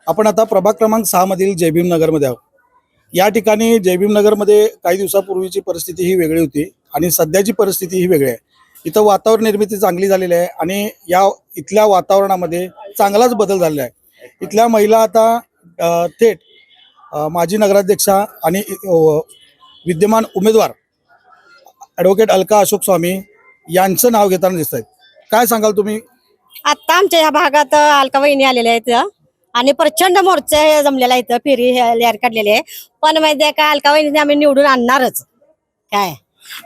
आपण आता प्रभाग क्रमांक 6 मधील जयभीम नगरमध्ये आहोत। या ठिकाणी जयभीम नगरमध्ये काही दिवसापूर्वीची परिस्थिती ही वेगळी होती आणि सध्याची परिस्थिती ही वेगळी आहे। इथं वातावरण निर्मिती चांगली झालेली आहे आणि या इथल्या वातावरणामध्ये चांगलाच बदल झालेला आहे। इथल्या महिला आता थेट माजी नगराध्यक्षा आणि विद्यमान उमेदवार ॲडव्होकेट अलका अशोक स्वामी यांचं नाव घेताना दिसत आहेत। काय सांगाल तुम्ही? आता आमच्या या भागात अलका वहिनी आलेल्या आहेत आणि प्रचंड मोर्चा हे जमलेला आहे, इथं फेरी लहर काढलेली आहे। पण माहितीये का, अलका वहिनी आम्ही निवडून आणणारच काय।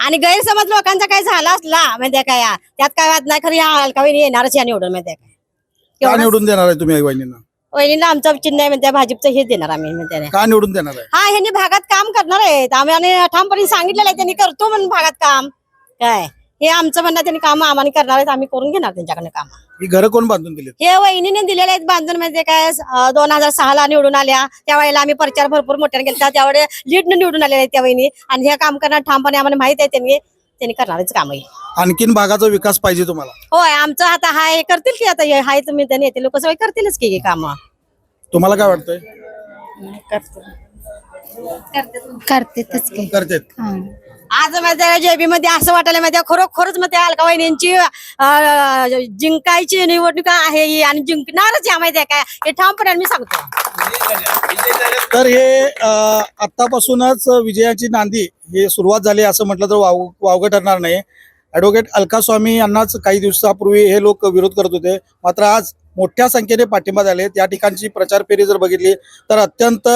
आणि गैरसमज लोकांचा काय झाला असला माहितीये का, त्यात काय वाद नाही, खरं या अलका वहिनी येणारच या निवडून। माहितीये का निवडून देणार आहे तुम्ही वहिनींना? वहिनीला आमचं चिन्ह आहे म्हणते, भाजपचं हे देणार आम्ही म्हणते। का निवडून देणार आहे? हा, ह्यांनी भागात काम करणार आहेत, आम्ही ठामपणे सांगितलेलं आहे, त्यांनी करतो म्हणून भागात काम काय। हे आमचं म्हणणं, त्यांनी काम आम्हाला करणार आहेत, आम्ही करून घेणार त्यांच्याकडनं काम। ही घरं कोण बांधून दिली? हे वहिनीने दिलेले आहेत बांधून। म्हणजे काय, 2006 ला निवडून आल्या, त्यावेळेला आम्ही प्रचार भरपूर मोठ्याने केला, त्यावेळेस लीडनं निवडून आलेले आहेत त्या वहिनी। आणि हे काम करणार ठामपणे आम्हाला माहित आहे, त्यांनी करणारच काम आहे। आणखीन भागाचा विकास पाहिजे तुम्हाला? होय, आमचं आता हाय करतील की, आता हाय तुम्ही त्यांनी येते लोक सगळे करतीलच की हे काम। तुम्हाला काय वाटतंय? करतेच की करतेत। आज माझ्या जेबी मध्ये असं वाटायला, माहिती खरोखरच मग त्या अलका वहिनींची जिंकायची निवडणूक आहे ही, आणि जिंकणारच या, माहिती आहे काय, हे ठामपणे मी सांगतो। तर हे आतापासूनच विजयाची नांदी हे सुरुवात झाली असं म्हटलं तर वावगं ठरणार नाही। ॲडव्होकेट अलका स्वामी यांनाच काही दिवसापूर्वी हे लोक विरोध करत होते, मात्र आज मोठ्या संख्येने पाठिंबा झाले। त्या ठिकाणची प्रचार फेरी जर बघितली तर अत्यंत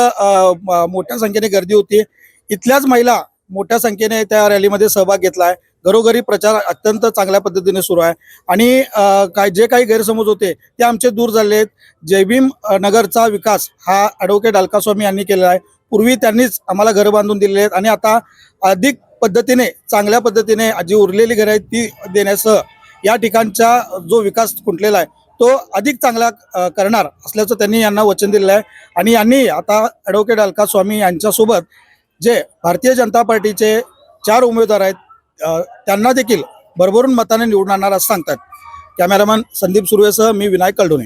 मोठ्या संख्येने गर्दी होती। इथल्याच महिला मोठ्या संख्येने त्या रॅलीमध्ये सहभाग घेतला आहे। घरोघरी प्रचार अत्यंत चांगल्या पद्धतीने सुरू आहे आणि जे काही गैरसमज होते ते आमचे दूर झाले आहेत। जयभीम नगरचा विकास हा ॲडव्होकेट अलका स्वामी यांनी केलेला आहे। पूर्वी त्यांनीच आम्हाला घरं बांधून दिलेली आहेत आणि आता अधिक पद्धतीने चांगल्या पद्धतीने जी उरलेली घरं आहेत ती देण्यासह या ठिकाणचा जो विकास खुंटलेला आहे तो अधिक चांगला करणार असल्याचं त्यांनी यांना वचन दिलेलं आहे। आणि यांनी आता ॲडव्होकेट अलका स्वामी यांच्यासोबत जे भारतीय जनता पार्टीचे 4 उमेदवार आहेत त्यांना देखील भरभरून मताने निवडून आणणार असं सांगतात। कॅमेरामॅन संदीप सुर्वेसह मी विनायक कलडोने।